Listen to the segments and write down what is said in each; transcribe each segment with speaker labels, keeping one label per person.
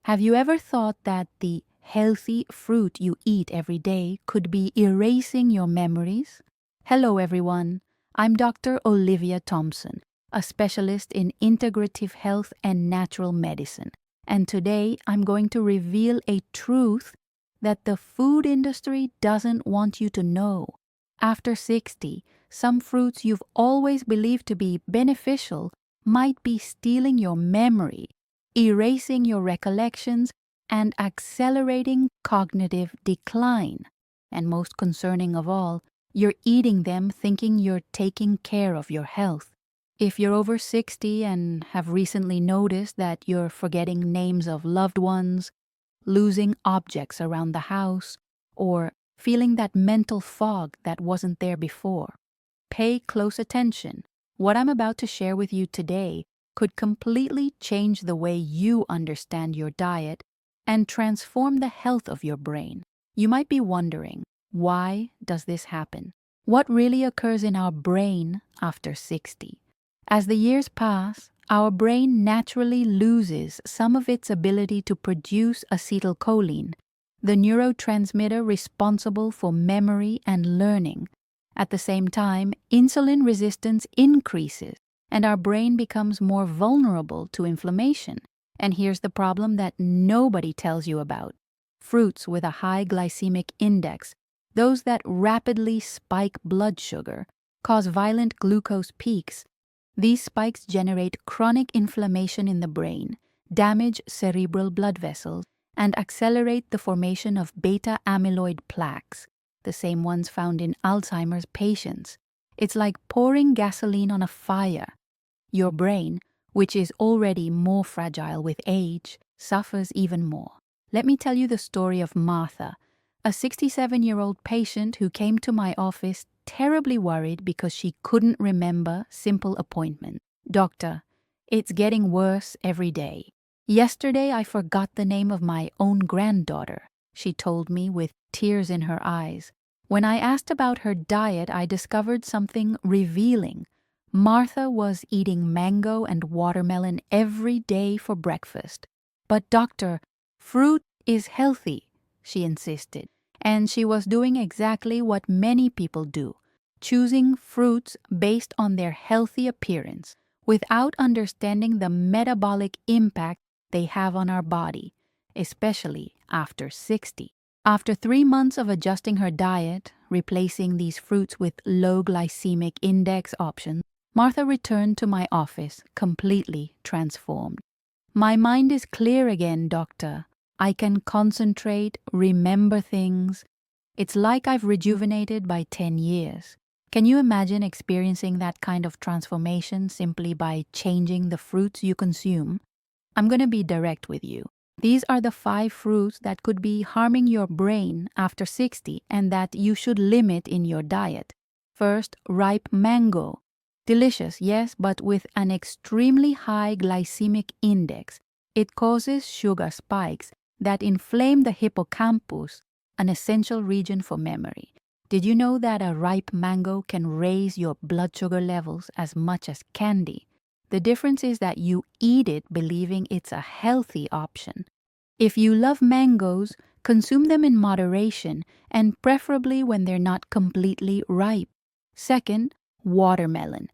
Speaker 1: Have you ever thought that the healthy fruit you eat every day could be erasing your memories? Hello, everyone. I'm Dr. Olivia Thompson, a specialist in integrative health and natural medicine. And today I'm going to reveal a truth that the food industry doesn't want you to know. After 60, some fruits you've always believed to be beneficial might be stealing your memory, erasing your recollections, and accelerating cognitive decline. And most concerning of all, you're eating them thinking you're taking care of your health. If you're over 60 and have recently noticed that you're forgetting names of loved ones, losing objects around the house, or feeling that mental fog that wasn't there before, pay close attention. What I'm about to share with you today could completely change the way you understand your diet and transform the health of your brain. You might be wondering, why does this happen? What really occurs in our brain after 60? As the years pass, our brain naturally loses some of its ability to produce acetylcholine, the neurotransmitter responsible for memory and learning. At the same time, insulin resistance increases, and our brain becomes more vulnerable to inflammation. And here's the problem that nobody tells you about. Fruits with a high glycemic index, those that rapidly spike blood sugar, cause violent glucose peaks. These spikes generate chronic inflammation in the brain, damage cerebral blood vessels, and accelerate the formation of beta-amyloid plaques, the same ones found in Alzheimer's patients. It's like pouring gasoline on a fire. Your brain, which is already more fragile with age, suffers even more. Let me tell you the story of Martha, a 67-year-old patient who came to my office terribly worried because she couldn't remember simple appointments. "Doctor, it's getting worse every day. Yesterday I forgot the name of my own granddaughter," she told me with tears in her eyes. When I asked about her diet, I discovered something revealing. Martha was eating mango and watermelon every day for breakfast. "But doctor, fruit is healthy," she insisted. And she was doing exactly what many people do, choosing fruits based on their healthy appearance, without understanding the metabolic impact they have on our body, especially after 60. After 3 months of adjusting her diet, replacing these fruits with low glycemic index options, Martha returned to my office completely transformed. "My mind is clear again, doctor. I can concentrate, remember things. It's like I've rejuvenated by 10 years. Can you imagine experiencing that kind of transformation simply by changing the fruits you consume? I'm going to be direct with you. These are the 5 fruits that could be harming your brain after 60 and that you should limit in your diet. First, ripe mango. Delicious, yes, but with an extremely high glycemic index. It causes sugar spikes that inflame the hippocampus, an essential region for memory. Did you know that a ripe mango can raise your blood sugar levels as much as candy? The difference is that you eat it believing it's a healthy option. If you love mangoes, consume them in moderation and preferably when they're not completely ripe. Second, watermelon.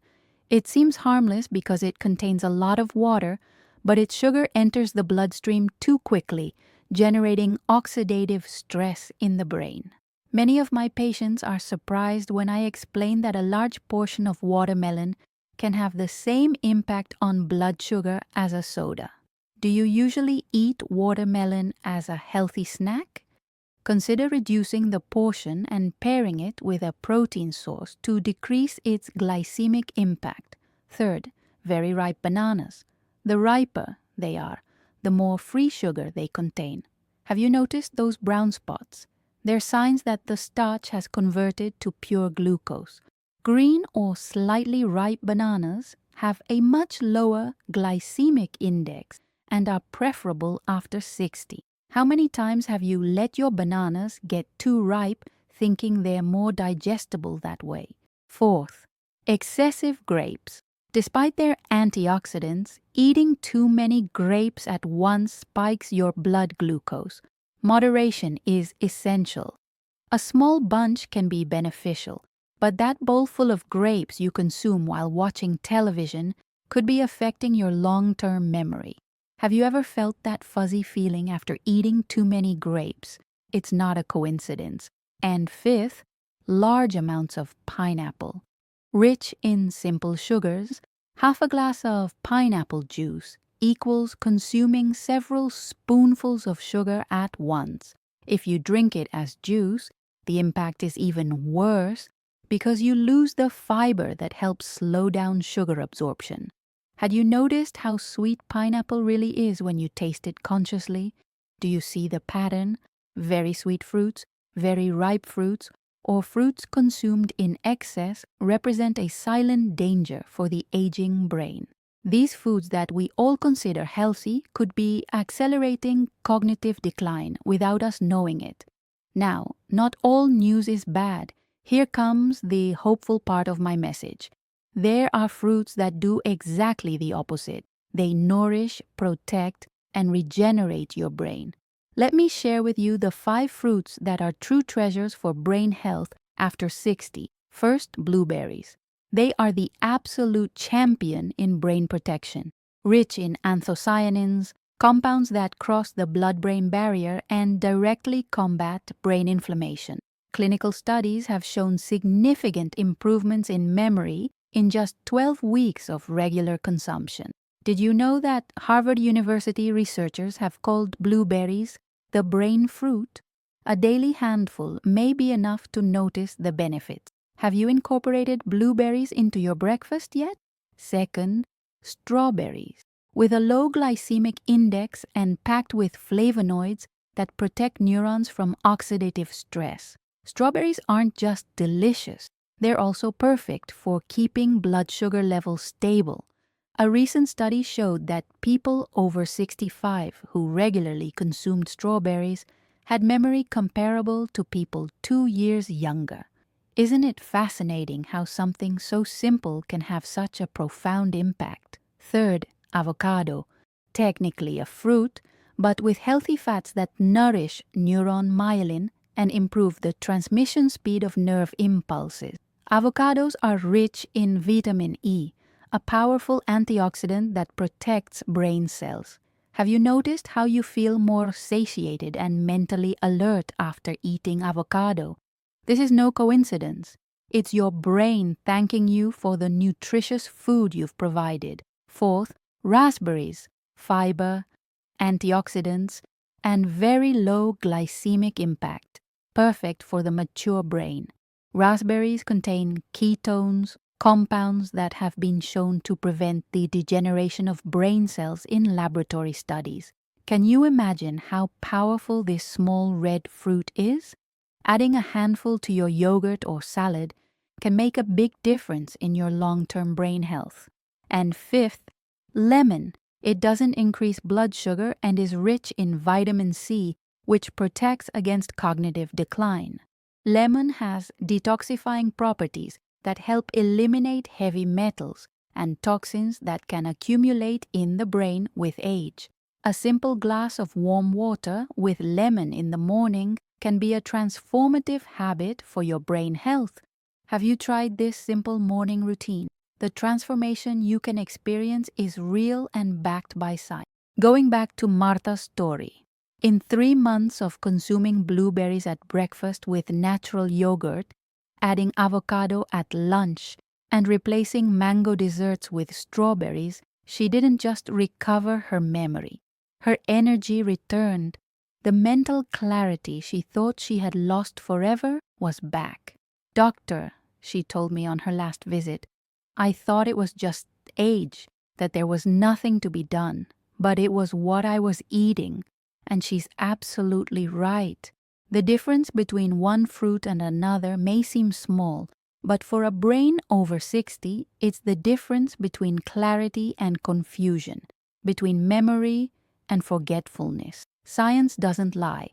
Speaker 1: It seems harmless because it contains a lot of water, but its sugar enters the bloodstream too quickly, generating oxidative stress in the brain. Many of my patients are surprised when I explain that a large portion of watermelon can have the same impact on blood sugar as a soda. Do you usually eat watermelon as a healthy snack? Consider reducing the portion and pairing it with a protein source to decrease its glycemic impact. Third, very ripe bananas. The riper they are, the more free sugar they contain. Have you noticed those brown spots? They're signs that the starch has converted to pure glucose. Green or slightly ripe bananas have a much lower glycemic index and are preferable after 60. How many times have you let your bananas get too ripe thinking they're more digestible that way? Fourth, excessive grapes. Despite their antioxidants, eating too many grapes at once spikes your blood glucose. Moderation is essential. A small bunch can be beneficial, but that bowl full of grapes you consume while watching television could be affecting your long-term memory. Have you ever felt that fuzzy feeling after eating too many grapes? It's not a coincidence. And fifth, large amounts of pineapple. Rich in simple sugars, half a glass of pineapple juice equals consuming several spoonfuls of sugar at once. If you drink it as juice, the impact is even worse because you lose the fiber that helps slow down sugar absorption. Had you noticed how sweet pineapple really is when you taste it consciously? Do you see the pattern? Very sweet fruits, very ripe fruits, or fruits consumed in excess represent a silent danger for the aging brain. These foods that we all consider healthy could be accelerating cognitive decline without us knowing it. Now, not all news is bad. Here comes the hopeful part of my message. There are fruits that do exactly the opposite. They nourish, protect, and regenerate your brain. Let me share with you the 5 fruits that are true treasures for brain health after 60. First, blueberries. They are the absolute champion in brain protection. Rich in anthocyanins, compounds that cross the blood-brain barrier and directly combat brain inflammation. Clinical studies have shown significant improvements in memory in just 12 weeks of regular consumption. Did you know that Harvard University researchers have called blueberries the brain fruit? A daily handful may be enough to notice the benefits. Have you incorporated blueberries into your breakfast yet? Second, strawberries. With a low glycemic index and packed with flavonoids that protect neurons from oxidative stress. Strawberries aren't just delicious, they're also perfect for keeping blood sugar levels stable. A recent study showed that people over 65 who regularly consumed strawberries had memory comparable to people 2 years younger. Isn't it fascinating how something so simple can have such a profound impact? Third, avocado. Technically a fruit, but with healthy fats that nourish neuron myelin and improve the transmission speed of nerve impulses. Avocados are rich in vitamin E, a powerful antioxidant that protects brain cells. Have you noticed how you feel more satiated and mentally alert after eating avocado? This is no coincidence. It's your brain thanking you for the nutritious food you've provided. Fourth, raspberries, fiber, antioxidants, and very low glycemic impact, perfect for the mature brain. Raspberries contain ketones, compounds that have been shown to prevent the degeneration of brain cells in laboratory studies. Can you imagine how powerful this small red fruit is? Adding a handful to your yogurt or salad can make a big difference in your long-term brain health. And fifth, lemon. It doesn't increase blood sugar and is rich in vitamin C, which protects against cognitive decline. Lemon has detoxifying properties that help eliminate heavy metals and toxins that can accumulate in the brain with age. A simple glass of warm water with lemon in the morning can be a transformative habit for your brain health. Have you tried this simple morning routine? The transformation you can experience is real and backed by science. Going back to Martha's story. In 3 months of consuming blueberries at breakfast with natural yogurt, adding avocado at lunch, and replacing mango desserts with strawberries, she didn't just recover her memory. Her energy returned. The mental clarity she thought she had lost forever was back. "Doctor," she told me on her last visit, "I thought it was just age, that there was nothing to be done, but it was what I was eating." And she's absolutely right. The difference between one fruit and another may seem small, but for a brain over 60, it's the difference between clarity and confusion, between memory and forgetfulness. Science doesn't lie,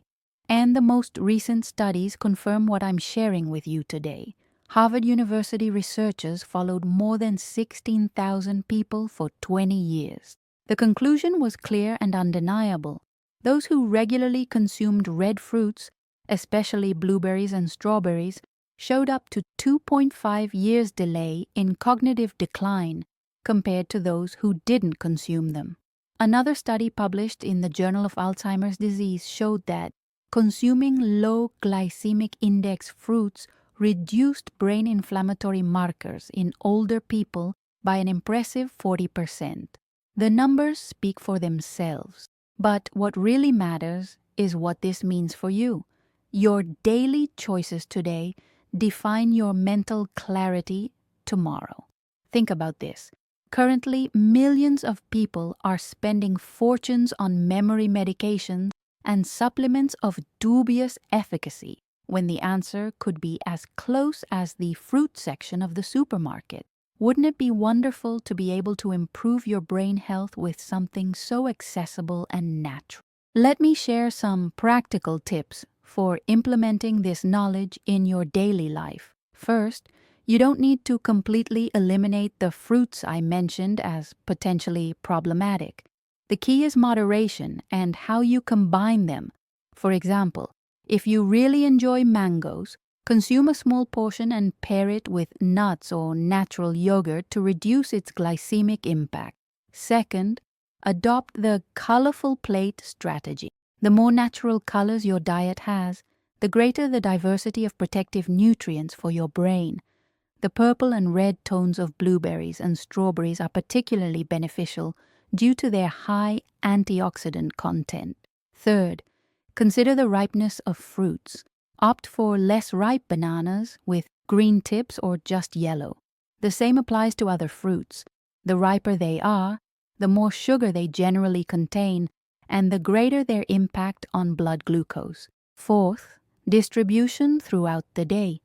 Speaker 1: and the most recent studies confirm what I'm sharing with you today. Harvard University researchers followed more than 16,000 people for 20 years. The conclusion was clear and undeniable. Those who regularly consumed red fruits, especially blueberries and strawberries, showed up to 2.5 years delay in cognitive decline compared to those who didn't consume them. Another study published in the Journal of Alzheimer's Disease showed that consuming low glycemic index fruits reduced brain inflammatory markers in older people by an impressive 40%. The numbers speak for themselves, but what really matters is what this means for you. Your daily choices today define your mental clarity tomorrow. Think about this. Currently, millions of people are spending fortunes on memory medications and supplements of dubious efficacy, when the answer could be as close as the fruit section of the supermarket. Wouldn't it be wonderful to be able to improve your brain health with something so accessible and natural? Let me share some practical tips for implementing this knowledge in your daily life. First, you don't need to completely eliminate the fruits I mentioned as potentially problematic. The key is moderation and how you combine them. For example, if you really enjoy mangoes, consume a small portion and pair it with nuts or natural yogurt to reduce its glycemic impact. Second, adopt the colorful plate strategy. The more natural colors your diet has, the greater the diversity of protective nutrients for your brain. The purple and red tones of blueberries and strawberries are particularly beneficial due to their high antioxidant content. Third, consider the ripeness of fruits. Opt for less ripe bananas with green tips or just yellow. The same applies to other fruits. The riper they are, the more sugar they generally contain, and the greater their impact on blood glucose. Fourth, distribution throughout the day.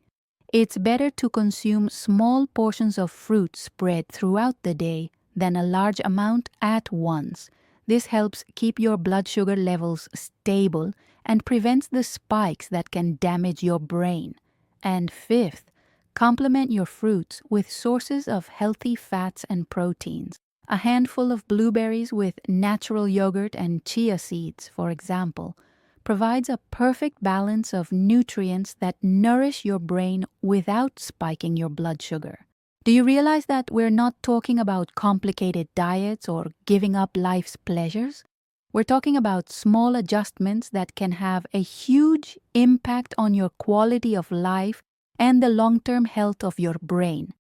Speaker 1: It's better to consume small portions of fruit spread throughout the day than a large amount at once. This helps keep your blood sugar levels stable and prevents the spikes that can damage your brain. And fifth, complement your fruits with sources of healthy fats and proteins. A handful of blueberries with natural yogurt and chia seeds, for example, provides a perfect balance of nutrients that nourish your brain without spiking your blood sugar. Do you realize that we're not talking about complicated diets or giving up life's pleasures? We're talking about small adjustments that can have a huge impact on your quality of life and the long-term health of your brain.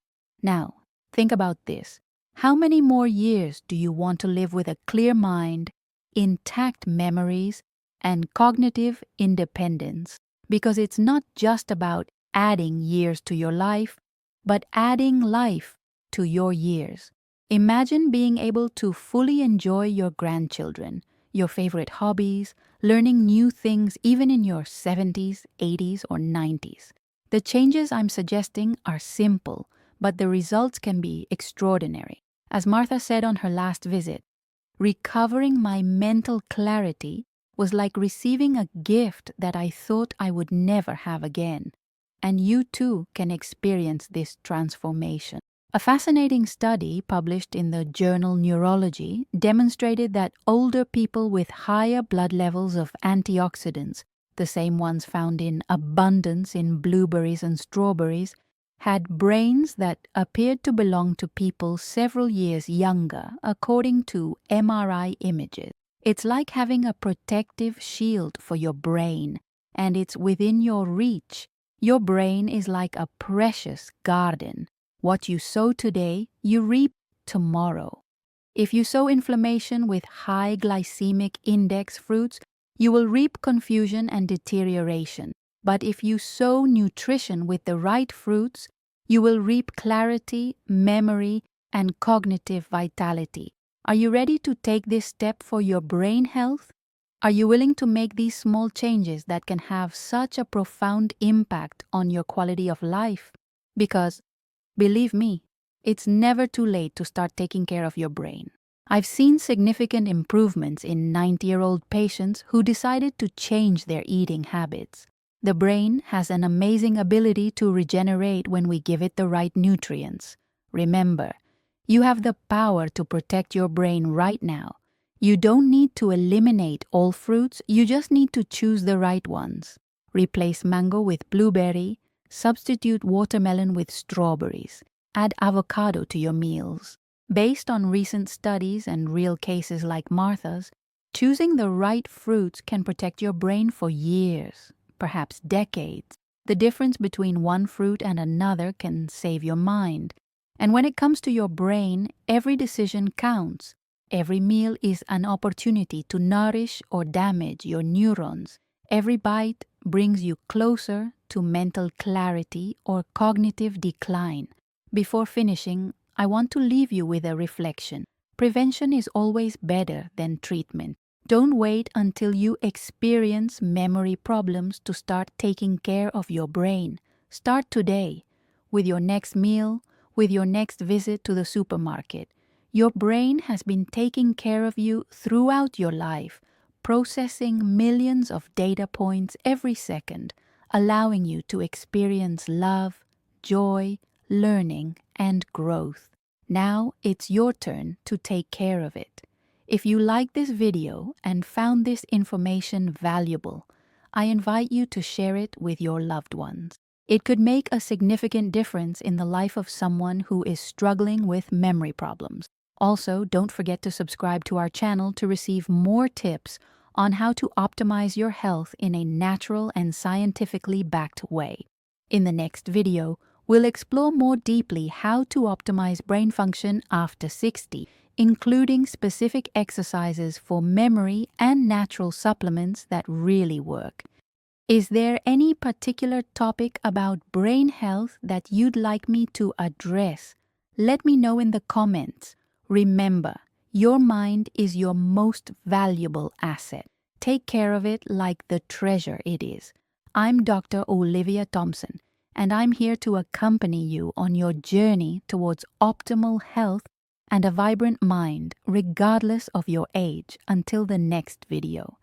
Speaker 1: Now, think about this. How many more years do you want to live with a clear mind, intact memories, and cognitive independence? Because it's not just about adding years to your life, but adding life to your years. Imagine being able to fully enjoy your grandchildren, your favorite hobbies, learning new things even in your 70s, 80s, or 90s. The changes I'm suggesting are simple, but the results can be extraordinary. As Martha said on her last visit, recovering my mental clarity was like receiving a gift that I thought I would never have again. And you too can experience this transformation. A fascinating study published in the journal Neurology demonstrated that older people with higher blood levels of antioxidants, the same ones found in abundance in blueberries and strawberries, had brains that appeared to belong to people several years younger, according to MRI images. It's like having a protective shield for your brain, and it's within your reach. Your brain is like a precious garden. What you sow today, you reap tomorrow. If you sow inflammation with high glycemic index fruits, you will reap confusion and deterioration. But if you sow nutrition with the right fruits, you will reap clarity, memory, and cognitive vitality. Are you ready to take this step for your brain health? Are you willing to make these small changes that can have such a profound impact on your quality of life? Because, believe me, it's never too late to start taking care of your brain. I've seen significant improvements in 90-year-old patients who decided to change their eating habits. The brain has an amazing ability to regenerate when we give it the right nutrients. Remember, you have the power to protect your brain right now. You don't need to eliminate all fruits, you just need to choose the right ones. Replace mango with blueberry, substitute watermelon with strawberries, add avocado to your meals. Based on recent studies and real cases like Martha's, choosing the right fruits can protect your brain for years, perhaps decades. The difference between one fruit and another can save your mind. And when it comes to your brain, every decision counts. Every meal is an opportunity to nourish or damage your neurons. Every bite brings you closer to mental clarity or cognitive decline. Before finishing, I want to leave you with a reflection. Prevention is always better than treatment. Don't wait until you experience memory problems to start taking care of your brain. Start today, with your next meal, with your next visit to the supermarket. Your brain has been taking care of you throughout your life, processing millions of data points every second, allowing you to experience love, joy, learning, and growth. Now it's your turn to take care of it. If you like this video and found this information valuable, I invite you to share it with your loved ones. It could make a significant difference in the life of someone who is struggling with memory problems. Also, don't forget to subscribe to our channel to receive more tips on how to optimize your health in a natural and scientifically backed way. In the next video, we'll explore more deeply how to optimize brain function after 60, including specific exercises for memory and natural supplements that really work. Is there any particular topic about brain health that you'd like me to address? Let me know in the comments. Remember, your mind is your most valuable asset. Take care of it like the treasure it is. I'm Dr. Olivia Thompson, and I'm here to accompany you on your journey towards optimal health and a vibrant mind, regardless of your age. Until the next video.